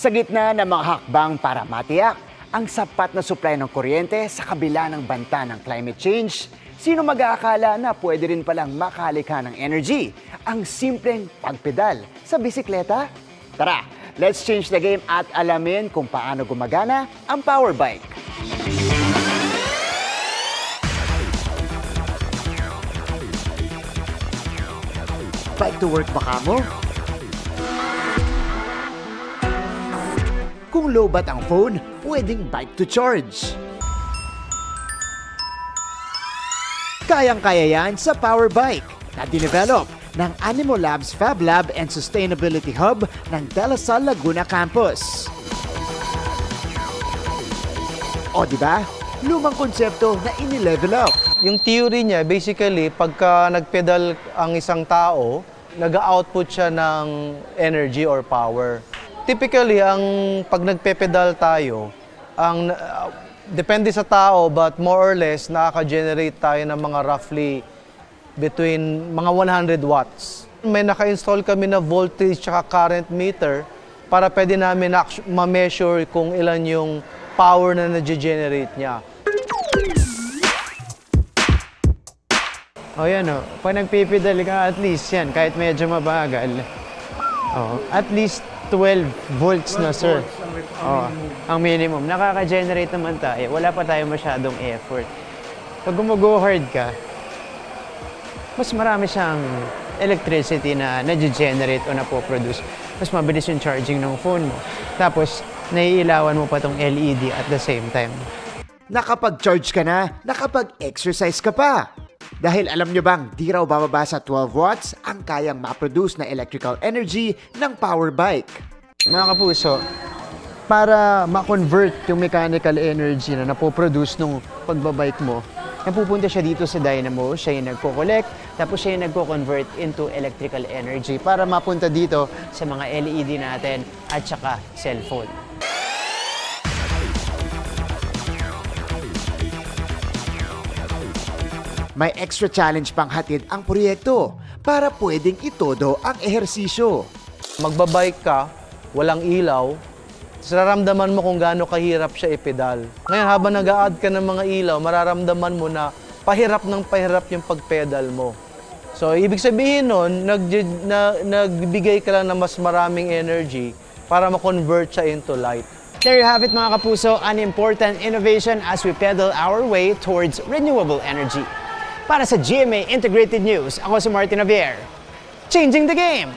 Sa gitna ng mga hakbang para matiyak ang sapat na supply ng kuryente sa kabila ng banta ng climate change, sino mag-aakala na pwede rin palang makalikha ng energy ang simpleng pagpedal sa bisikleta? Tara, let's change the game at alamin kung paano gumagana ang power bike. Bike to work ba kamo? Kung lowbat ang phone, pwedeng bike to charge. Kayang-kaya yan sa power bike na dinevelop ng Animo Labs Fab Lab and Sustainability Hub ng De La Salle Laguna Campus. O diba? Lumang konsepto na ini-level up. Yung theory niya, basically, pagka nagpedal ang isang tao, nag-output siya ng energy or power. Typically, pag nagpepedal tayo, depende sa tao, but more or less, nakaka-generate tayo ng mga roughly between mga 100 watts. May naka-install kami na voltage at current meter para pwede namin ma-measure kung ilan yung power na na-generate niya. O yan o, pag nagpipedal ka at least yan, kahit medyo mabagal, at least 12 volts na sir. Ang minimum. Nakaka-generate naman tayo, wala pa tayo masyadong effort. Pag gumago hard ka, mas marami siyang electricity na na-generate o na-produce. Mas mabilis yung charging ng phone mo. Tapos, naiilawan mo pa tong LED at the same time. Nakapag-charge ka na, nakapag-exercise ka pa. Dahil alam nyo bang di raw bababa sa 12 watts ang kayang ma-produce na electrical energy ng power bike. Mga kapuso, para ma-convert yung mechanical energy na napoproduce nung pagbabike mo, napupunta siya dito sa dynamo, siya yung nagko-collect, tapos siya yung nagko-convert into electrical energy para mapunta dito sa mga LED natin at saka cellphone. May extra challenge pang hatid ang proyekto para pwedeng itodo ang ehersisyo. Magbabike ka, walang ilaw, nararamdaman mo kung gaano kahirap siya ipedal. Ngayon, habang nag-a-add ka ng mga ilaw, mararamdaman mo na pahirap ng pahirap yung pagpedal mo. So, ibig sabihin nun, nagbigay ka lang ng mas maraming energy para ma-convert siya into light. There you have it mga kapuso, an important innovation as we pedal our way towards renewable energy. Para sa GMA Integrated News, ako si Martin Javier. Changing the game!